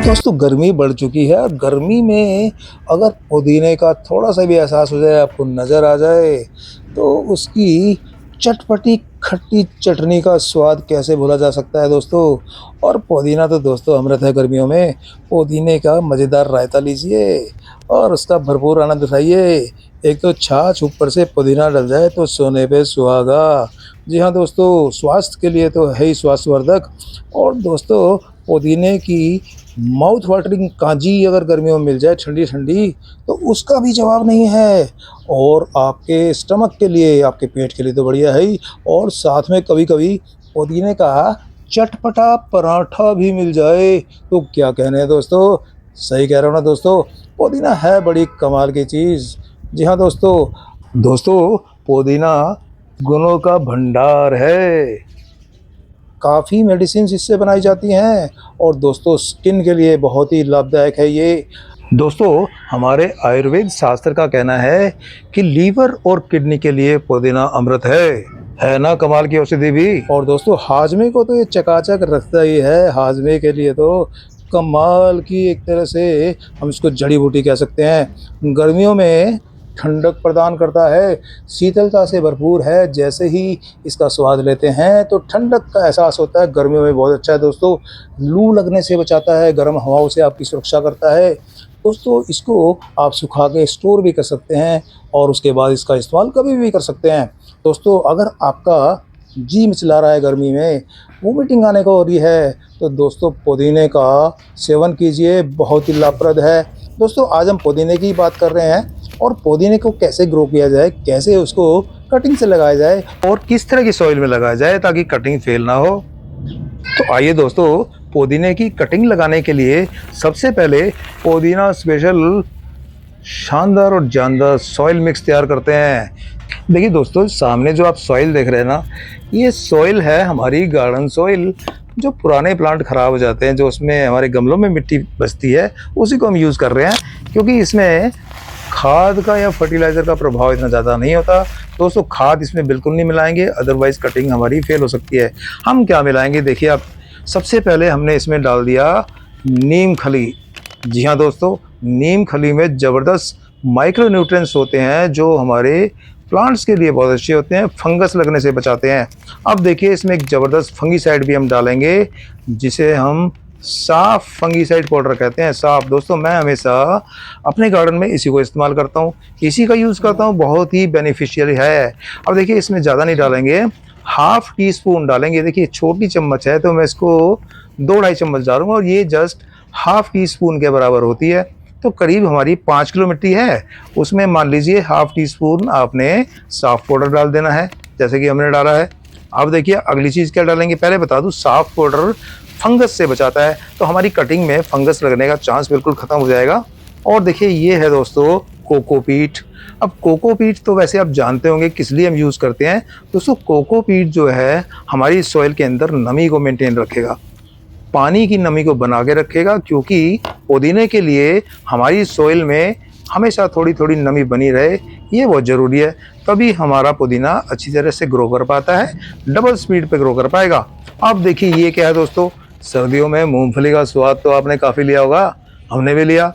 दोस्तों गर्मी बढ़ चुकी है और गर्मी में अगर पुदीने का थोड़ा सा भी एहसास हो जाए, आपको नज़र आ जाए, तो उसकी चटपटी खट्टी चटनी का स्वाद कैसे भूला जा सकता है दोस्तों। और पुदीना तो दोस्तों अमृत है गर्मियों में। पुदीने का मज़ेदार रायता लीजिए और उसका भरपूर आनंद उठाइए। एक तो छाछ, ऊपर से पुदीना डल जाए तो सोने पे सुहागा। जी हाँ दोस्तों, स्वास्थ्य के लिए तो है ही स्वास्थ्यवर्धक। और दोस्तों पुदीने की माउथ वाटरिंग कांजी अगर गर्मियों में मिल जाए ठंडी ठंडी, तो उसका भी जवाब नहीं है। और आपके स्टमक के लिए, आपके पेट के लिए तो बढ़िया है ही। और साथ में कभी कभी पुदीने का चटपटा पराठा भी मिल जाए तो क्या कहने हैं दोस्तों। सही कह रहा हूँ ना दोस्तों, पुदीना है बड़ी कमाल की चीज़। जी हाँ दोस्तों पुदीना गुणों का भंडार है। काफ़ी मेडिसिन इससे बनाई जाती हैं और दोस्तों स्किन के लिए बहुत ही लाभदायक है ये। दोस्तों हमारे आयुर्वेद शास्त्र का कहना है कि लीवर और किडनी के लिए पुदीना अमृत है ना कमाल की औषधि भी। और दोस्तों हाजमे को तो ये चकाचक रखता ही है। हाजमे के लिए तो कमाल की एक तरह से हम इसको जड़ी बूटी कह सकते हैं। गर्मियों में ठंडक प्रदान करता है, शीतलता से भरपूर है। जैसे ही इसका स्वाद लेते हैं तो ठंडक का एहसास होता है। गर्मियों में बहुत अच्छा है दोस्तों, लू लगने से बचाता है, गर्म हवाओं से आपकी सुरक्षा करता है। दोस्तों इसको आप सुखा के स्टोर भी कर सकते हैं और उसके बाद इसका इस्तेमाल कभी भी कर सकते हैं। दोस्तों अगर आपका जी मिचला रहा है गर्मी में, वोमिटिंग आने को हो रही है, तो दोस्तों पुदीने का सेवन कीजिए, बहुत ही लाभप्रद है। दोस्तों आज हम पुदीने की बात कर रहे हैं और पुदीने को कैसे ग्रो किया जाए, कैसे उसको कटिंग से लगाया जाए और किस तरह की सॉइल में लगाया जाए ताकि कटिंग फेल ना हो। तो आइए दोस्तों पुदीने की कटिंग लगाने के लिए सबसे पहले पुदीना स्पेशल शानदार और जानदार सॉइल मिक्स तैयार करते हैं। देखिए दोस्तों सामने जो आप सॉइल देख रहे हैं ना, ये सॉइल है हमारी गार्डन सॉइल। जो पुराने प्लांट ख़राब हो जाते हैं, जो उसमें हमारे गमलों में मिट्टी बचती है, उसी को हम यूज़ कर रहे हैं क्योंकि इसमें खाद का या फर्टिलाइज़र का प्रभाव इतना ज़्यादा नहीं होता। दोस्तों खाद इसमें बिल्कुल नहीं मिलाएंगे, अदरवाइज़ कटिंग हमारी फेल हो सकती है। हम क्या मिलाएंगे देखिए आप, सबसे पहले हमने इसमें डाल दिया नीम खली। जी हाँ दोस्तों, नीम खली में ज़बरदस्त माइक्रो न्यूट्रिएंट्स होते हैं जो हमारे प्लांट्स के लिए बहुत अच्छे होते हैं, फंगस लगने से बचाते हैं। अब देखिए इसमें एक ज़बरदस्त फंगीसाइड भी हम डालेंगे जिसे हम साफ फंगीसाइड पाउडर कहते हैं। साफ दोस्तों मैं हमेशा अपने गार्डन में इसी को इस्तेमाल करता हूँ, इसी का यूज़ करता हूँ, बहुत ही बेनिफिशियल है। अब देखिए इसमें ज़्यादा नहीं डालेंगे, हाफ टी स्पून डालेंगे। देखिए छोटी चम्मच है तो मैं इसको 2-2.5 चम्मच डालूंगा और ये जस्ट हाफ टी स्पून के बराबर होती है। तो करीब हमारी 5 किलो मिट्टी है, उसमें मान लीजिए हाफ टी स्पून आपने साफ पाउडर डाल देना है जैसे कि हमने डाला है। अब देखिए अगली चीज़ क्या डालेंगे, पहले बता दूं साफ पाउडर फंगस से बचाता है, तो हमारी कटिंग में फंगस लगने का चांस बिल्कुल ख़त्म हो जाएगा। और देखिए ये है दोस्तों कोकोपीट। अब कोकोपीट तो वैसे आप जानते होंगे किस लिए हम यूज़ करते हैं। दोस्तों कोकोपीट जो है हमारी सॉइल के अंदर नमी को मेंटेन रखेगा, पानी की नमी को बना के रखेगा, क्योंकि पुदीने के लिए हमारी सॉइल में हमेशा थोड़ी थोड़ी नमी बनी रहे, ये बहुत ज़रूरी है। तभी हमारा पुदीना अच्छी तरह से ग्रो कर पाता है, डबल स्पीड पे ग्रो कर पाएगा। अब देखिए ये क्या है दोस्तों, सर्दियों में मूंगफली का स्वाद तो आपने काफ़ी लिया होगा, हमने भी लिया।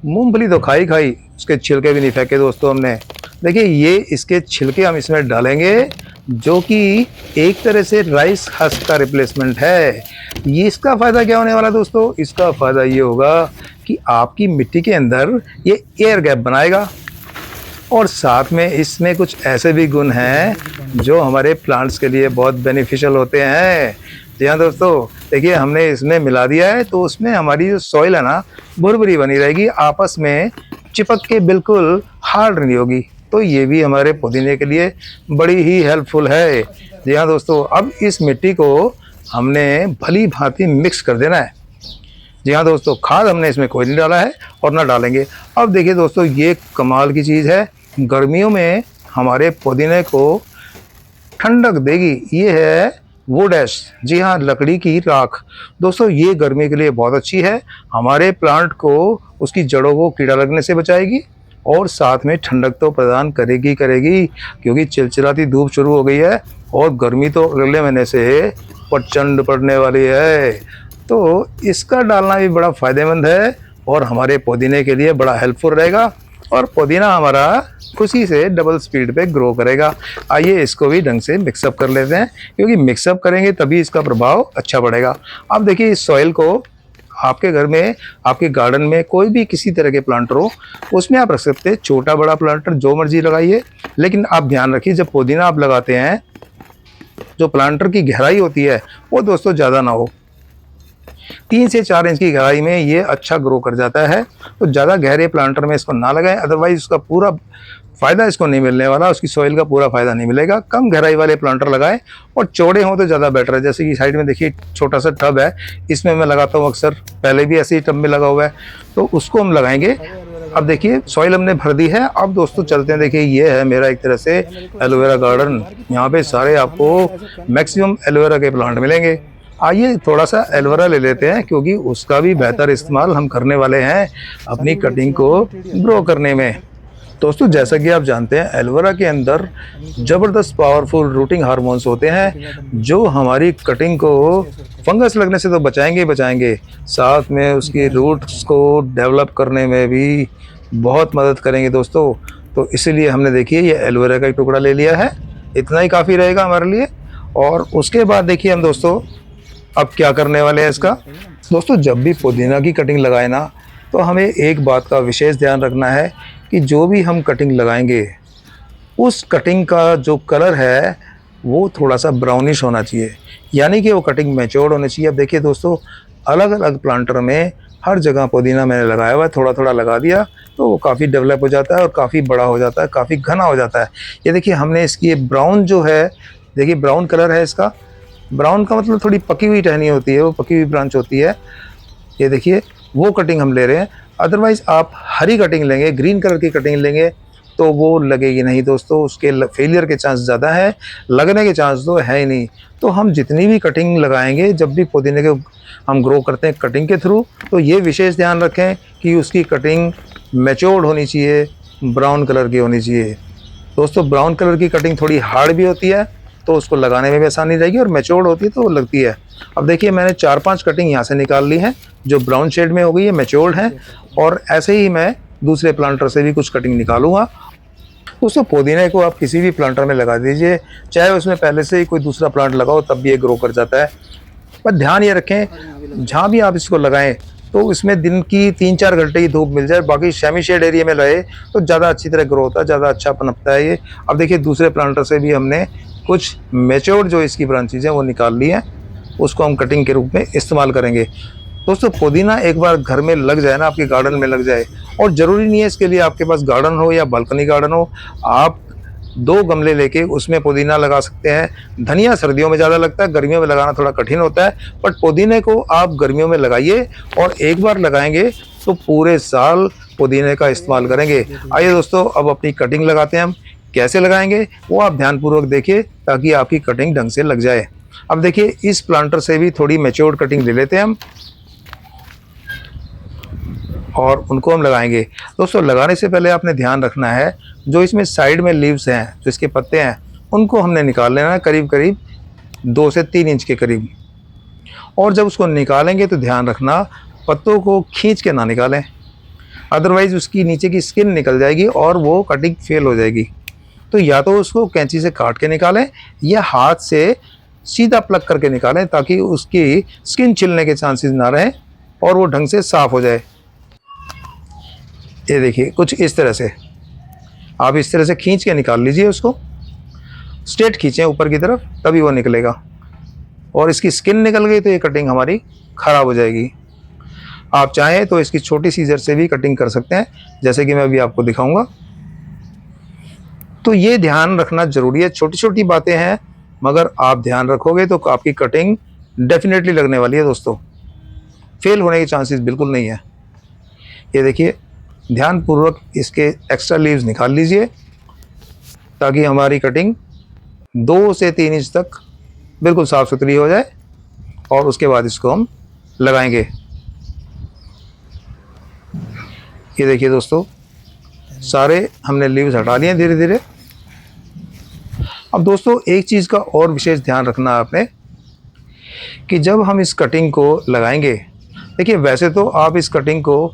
मूंगफली तो खाई, उसके छिलके भी नहीं फेंके दोस्तों हमने। देखिए ये इसके छिलके हम इसमें डालेंगे जो कि एक तरह से राइस हस्क का रिप्लेसमेंट है। ये इसका फ़ायदा क्या होने वाला दोस्तों, इसका फ़ायदा ये होगा कि आपकी मिट्टी के अंदर ये एयर गैप बनाएगा और साथ में इसमें कुछ ऐसे भी गुण हैं जो हमारे प्लांट्स के लिए बहुत बेनिफिशियल होते हैं। जी हाँ दोस्तों, देखिए हमने इसमें मिला दिया है तो उसमें हमारी जो सॉइल है ना भुरभुरी बनी रहेगी, आपस में चिपक के बिल्कुल हार्ड नहीं होगी। तो ये भी हमारे पुदीने के लिए बड़ी ही हेल्पफुल है। जी हाँ दोस्तों, अब इस मिट्टी को हमने भली भांति मिक्स कर देना है। जी हाँ दोस्तों, खाद हमने इसमें कोई नहीं डाला है और ना डालेंगे। अब देखिए दोस्तों ये कमाल की चीज़ है, गर्मियों में हमारे पुदीने को ठंडक देगी। ये है वुड ऐश, जी हाँ लकड़ी की राख। दोस्तों ये गर्मी के लिए बहुत अच्छी है, हमारे प्लांट को उसकी जड़ों को कीड़ा लगने से बचाएगी और साथ में ठंडक तो प्रदान करेगी क्योंकि चिलचिलाती धूप शुरू हो गई है और गर्मी तो अगले महीने से प्रचंड पड़ने वाली है। तो इसका डालना भी बड़ा फ़ायदेमंद है और हमारे पुदीने के लिए बड़ा हेल्पफुल रहेगा और पुदीना हमारा खुशी से डबल स्पीड पे ग्रो करेगा। आइए इसको भी ढंग से मिक्सअप कर लेते हैं, क्योंकि मिक्सअप करेंगे तभी इसका प्रभाव अच्छा पड़ेगा। अब देखिए इस सॉइल को आपके घर में, आपके गार्डन में कोई भी किसी तरह के प्लांटर हो उसमें आप रख सकते हैं, छोटा बड़ा प्लांटर जो मर्जी लगाइए। लेकिन आप ध्यान रखिए जब पुदीना आप लगाते हैं जो प्लांटर की गहराई होती है वो दोस्तों ज़्यादा ना हो। 3 से 4 इंच की गहराई में ये अच्छा ग्रो कर जाता है। तो ज़्यादा गहरे प्लांटर में इसको ना लगाएं, अदरवाइज उसका पूरा फ़ायदा इसको नहीं मिलने वाला, उसकी सॉइल का पूरा फ़ायदा नहीं मिलेगा। कम गहराई वाले प्लांटर लगाएं और चौड़े हों तो ज़्यादा बेटर है। जैसे कि साइड में देखिए छोटा सा टब है, इसमें मैं लगाता हूँ अक्सर, पहले भी ऐसे ही टब में लगा हुआ है, तो उसको हम लगाएंगे। अब देखिए सॉइल हमने भर दी है। अब दोस्तों चलते हैं, देखिए ये है मेरा एक तरह से एलोवेरा गार्डन। यहाँ पे सारे आपको मैक्सिमम एलोवेरा के प्लांट मिलेंगे। आइए थोड़ा सा एलोवेरा ले लेते हैं, क्योंकि उसका भी बेहतर इस्तेमाल हम करने वाले हैं अपनी कटिंग को ग्रो करने में। दोस्तों जैसा कि आप जानते हैं एलोवेरा के अंदर ज़बरदस्त पावरफुल रूटिंग हार्मोन्स होते हैं जो हमारी कटिंग को फंगस लगने से तो बचाएंगे ही बचाएंगे, साथ में उसकी रूट्स को डेवलप करने में भी बहुत मदद करेंगे दोस्तों। तो इसीलिए हमने देखिए ये एलोवेरा का एक टुकड़ा ले लिया है, इतना ही काफ़ी रहेगा हमारे लिए। और उसके बाद देखिए हम दोस्तों अब क्या करने वाले हैं इसका। दोस्तों जब भी पुदीना की कटिंग लगाए ना, तो हमें एक बात का विशेष ध्यान रखना है कि जो भी हम कटिंग लगाएंगे उस कटिंग का जो कलर है वो थोड़ा सा ब्राउनिश होना चाहिए, यानी कि वो कटिंग मैच्योर्ड होनी चाहिए। अब देखिए दोस्तों अलग अलग प्लांटर में हर जगह पुदीना मैंने लगाया हुआ है, थोड़ा थोड़ा लगा दिया तो वो काफ़ी डेवलप हो जाता है और काफ़ी बड़ा हो जाता है, काफ़ी घना हो जाता है। ये देखिए हमने इसकी ये ब्राउन जो है, देखिए ब्राउन कलर है इसका। ब्राउन का मतलब थोड़ी पकी हुई टहनी होती है, वो पकी हुई ब्रांच होती है। ये देखिए वो कटिंग हम ले रहे हैं। अदरवाइज़ आप हरी कटिंग लेंगे, ग्रीन कलर की कटिंग लेंगे तो वो लगेगी नहीं दोस्तों, उसके फेलियर के चांस ज़्यादा है, लगने के चांस तो है ही नहीं। तो हम जितनी भी कटिंग लगाएंगे जब भी पुदीने के हम ग्रो करते हैं कटिंग के थ्रू, तो ये विशेष ध्यान रखें कि उसकी कटिंग मैच्योर्ड होनी चाहिए, ब्राउन कलर की होनी चाहिए। दोस्तों ब्राउन कलर की कटिंग थोड़ी हार्ड भी होती है तो उसको लगाने में भी आसानी रहेगी, और मैच्योर्ड होती है तो वो लगती है। अब देखिए मैंने 4-5 कटिंग यहाँ से निकाल ली हैं जो ब्राउन शेड में हो गई है, मैच्योर्ड है। और ऐसे ही मैं दूसरे प्लांटर से भी कुछ कटिंग निकालूंगा। दोस्तों पुदीने को आप किसी भी प्लांटर में लगा दीजिए, चाहे उसमें पहले से ही कोई दूसरा प्लांट लगाओ तब भी ये ग्रो कर जाता है। पर ध्यान ये रखें जहाँ भी आप इसको लगाएं तो इसमें दिन की 3-4 घंटे की धूप मिल जाए, बाकी सेमी शेड एरिया में रहे तो ज़्यादा अच्छी तरह ग्रो होता है, ज़्यादा अच्छा पनपता है ये। अब देखिए दूसरे प्लांटर से भी हमने कुछ मैच्योर्ड जो इसकी ब्रांचेज हैं वो निकाल ली हैं, उसको हम कटिंग के रूप में इस्तेमाल करेंगे। दोस्तों पुदीना एक बार घर में लग जाए ना, आपके गार्डन में लग जाए, और ज़रूरी नहीं है इसके लिए आपके पास गार्डन हो या बालकनी गार्डन हो, आप 2 गमले लेके उसमें पुदीना लगा सकते हैं। धनिया सर्दियों में ज़्यादा लगता है, गर्मियों में लगाना थोड़ा कठिन होता है, बट पुदीने को आप गर्मियों में लगाइए और एक बार लगाएंगे तो पूरे साल पुदीने का इस्तेमाल करेंगे। आइए दोस्तों अब अपनी कटिंग लगाते हैं। हम कैसे लगाएंगे वो आप ध्यानपूर्वक देखिए ताकि आपकी कटिंग ढंग से लग जाए। अब देखिए इस प्लांटर से भी थोड़ी मैच्योर्ड कटिंग ले लेते हैं हम और उनको हम लगाएंगे। दोस्तों लगाने से पहले आपने ध्यान रखना है जो इसमें साइड में लीव्स हैं, जो इसके पत्ते हैं, उनको हमने निकाल लेना है करीब करीब 2 से 3 इंच के करीब। और जब उसको निकालेंगे तो ध्यान रखना पत्तों को खींच के ना निकालें, अदरवाइज़ उसकी नीचे की स्किन निकल जाएगी और वो कटिंग फेल हो जाएगी। तो या तो उसको कैंची से काट के निकालें या हाथ से सीधा प्लग करके निकालें ताकि उसकी स्किन छिलने के चांसेस ना रहें और वो ढंग से साफ़ हो जाए। ये देखिए कुछ इस तरह से आप इस तरह से खींच के निकाल लीजिए, उसको स्ट्रेट खींचें ऊपर की तरफ तभी वो निकलेगा। और इसकी स्किन निकल गई तो ये कटिंग हमारी ख़राब हो जाएगी। आप चाहें तो इसकी छोटी सीजर से भी कटिंग कर सकते हैं, जैसे कि मैं अभी आपको दिखाऊंगा। तो ये ध्यान रखना ज़रूरी है, छोटी छोटी बातें हैं मगर आप ध्यान रखोगे तो आपकी कटिंग डेफिनेटली लगने वाली है दोस्तों, फेल होने के चांसेस बिल्कुल नहीं है। ये देखिए ध्यानपूर्वक इसके एक्स्ट्रा लीव्स निकाल लीजिए ताकि हमारी कटिंग 2 से 3 इंच तक बिल्कुल साफ़ सुथरी हो जाए और उसके बाद इसको हम लगाएंगे। ये देखिए दोस्तों सारे हमने लीव्स हटा लिए धीरे धीरे। अब दोस्तों एक चीज़ का और विशेष ध्यान रखना है आपने कि जब हम इस कटिंग को लगाएंगे, देखिए वैसे तो आप इस कटिंग को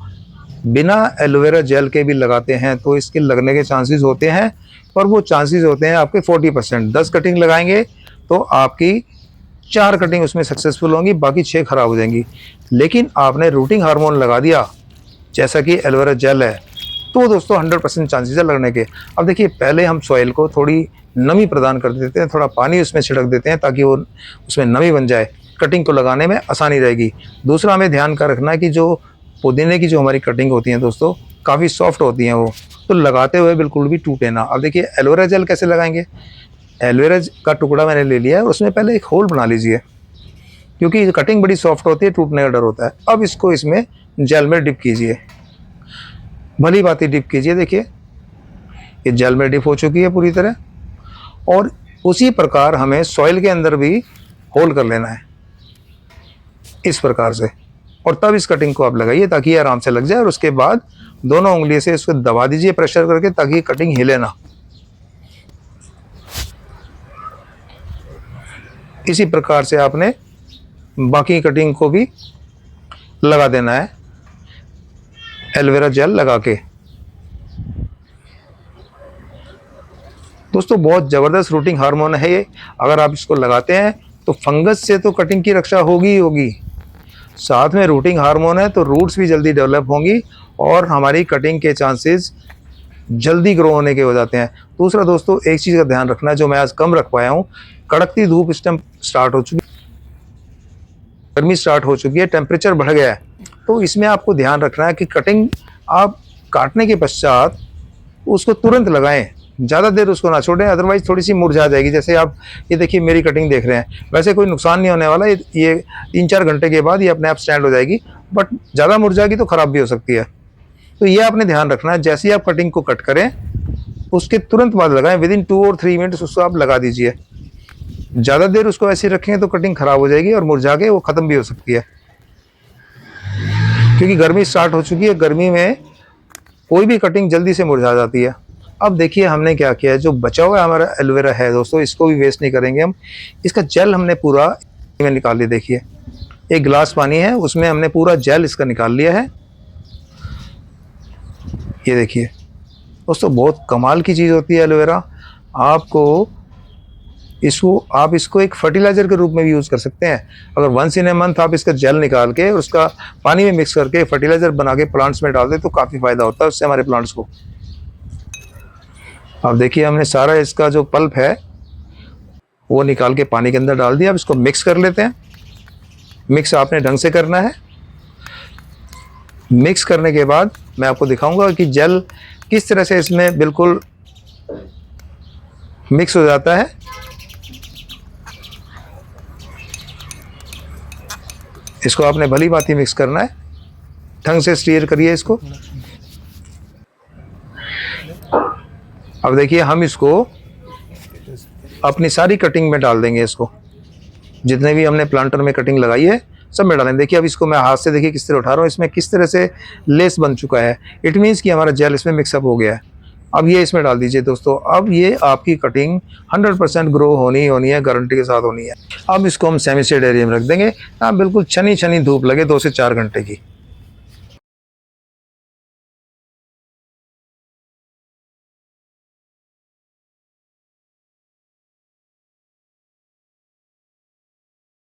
बिना एलोवेरा जेल के भी लगाते हैं तो इसके लगने के चांसेस होते हैं, पर वो चांसेस होते हैं आपके 40%। 10 कटिंग लगाएंगे तो आपकी 4 कटिंग उसमें सक्सेसफुल होंगी, बाकी 6 खराब हो जाएंगी। लेकिन आपने रूटिंग हार्मोन लगा दिया जैसा कि एलोवेरा जेल है, तो दोस्तों 100% चांसेस है लगने के। अब देखिए पहले हम सॉइल को थोड़ी नमी प्रदान कर देते हैं, थोड़ा पानी उसमें छिड़क देते हैं ताकि वो उसमें नमी बन जाए, कटिंग को लगाने में आसानी रहेगी। दूसरा हमें ध्यान का रखना है कि जो पुदीने की जो हमारी कटिंग होती है दोस्तों, काफ़ी सॉफ्ट होती हैं वो, तो लगाते हुए बिल्कुल भी टूटे ना। अब देखिए एलोवेरा जेल कैसे लगाएंगे। एलोवेरा का टुकड़ा मैंने ले लिया है, उसमें पहले एक होल बना लीजिए क्योंकि कटिंग बड़ी सॉफ्ट होती है, टूटने का डर होता है। अब इसको इसमें जेल में डिप कीजिए, भली भांति डिप कीजिए। देखिए ये जेल में डिप हो चुकी है पूरी तरह, और उसी प्रकार हमें सॉइल के अंदर भी होल कर लेना है इस प्रकार से, और तब इस कटिंग को आप लगाइए ताकि ये आराम से लग जाए। और उसके बाद दोनों उंगली से इसको दबा दीजिए प्रेशर करके ताकि कटिंग हिले ना। इसी प्रकार से आपने बाकी कटिंग को भी लगा देना है एलोवेरा जेल लगा के। दोस्तों बहुत ज़बरदस्त रूटिंग हार्मोन है ये, अगर आप इसको लगाते हैं तो फंगस से तो कटिंग की रक्षा होगी ही होगी, साथ में रूटिंग हार्मोन है तो रूट्स भी जल्दी डेवलप होंगी और हमारी कटिंग के चांसेस जल्दी ग्रो होने के हो जाते हैं। दूसरा दोस्तों एक चीज़ का ध्यान रखना जो मैं आज कम रख पाया हूँ, कड़कती धूप इस टाइम स्टार्ट हो चुकी है, गर्मी स्टार्ट हो चुकी है, टेम्परेचर बढ़ गया है, तो इसमें आपको ध्यान रखना है कि कटिंग आप काटने के पश्चात उसको तुरंत लगाएं, ज़्यादा देर उसको ना छोड़ें, अदरवाइज थोड़ी सी मुरझा जाएगी। जैसे आप ये देखिए मेरी कटिंग देख रहे हैं, वैसे कोई नुकसान नहीं होने वाला, ये 3-4 घंटे के बाद ये अपने आप स्टैंड हो जाएगी, बट ज़्यादा मुरझाएगी तो ख़राब भी हो सकती है। तो ये आपने ध्यान रखना है, जैसे ही आप कटिंग को कट करें उसके तुरंत बाद लगाएं, विदिन 2 और 3 मिनट्स उसको आप लगा दीजिए। ज़्यादा देर उसको ऐसे रखेंगे तो कटिंग ख़राब हो जाएगी और मुरझा के वो ख़त्म भी हो सकती है, क्योंकि गर्मी स्टार्ट हो चुकी है। गर्मी में कोई भी कटिंग जल्दी से मुरझा जाती है। अब देखिए हमने क्या किया है, जो बचा हुआ हमारा एलोवेरा है दोस्तों, इसको भी वेस्ट नहीं करेंगे हम। इसका जेल हमने पूरा में निकाल लिया। देखिए एक गिलास पानी है, उसमें हमने पूरा जेल इसका निकाल लिया है। ये देखिए दोस्तों बहुत कमाल की चीज़ होती है एलोवेरा। आप इसको एक फर्टिलाइज़र के रूप में भी यूज़ कर सकते हैं। अगर वंस इन ए मंथ आप इसका जेल निकाल के और उसका पानी में मिक्स करके फर्टिलाइज़र बना के प्लांट्स में डाल दें तो काफ़ी फ़ायदा होता है उससे हमारे प्लांट्स को। अब देखिए हमने सारा इसका जो पल्प है वो निकाल के पानी के अंदर डाल दिया। अब इसको मिक्स कर लेते हैं। मिक्स आपने ढंग से करना है। मिक्स करने के बाद मैं आपको दिखाऊंगा कि जेल किस तरह से इसमें बिल्कुल मिक्स हो जाता है। इसको आपने भली भांति मिक्स करना है, ढंग से स्टीयर करिए इसको। अब देखिए हम इसको अपनी सारी कटिंग में डाल देंगे। इसको जितने भी हमने प्लांटर में कटिंग लगाई है सब में डालेंगे। देखिए अब इसको मैं हाथ से देखिए किस तरह उठा रहा हूँ, इसमें किस तरह से लेस बन चुका है। इट मीन्स कि हमारा जेल इसमें मिक्सअप हो गया है। अब ये इसमें डाल दीजिए दोस्तों। अब ये आपकी कटिंग 100% ग्रो होनी है, गारंटी के साथ होनी है। अब इसको हम सेमी शेड एरिया में रख देंगे। हाँ बिल्कुल छनी छनी धूप लगे 2 से 4 घंटे की।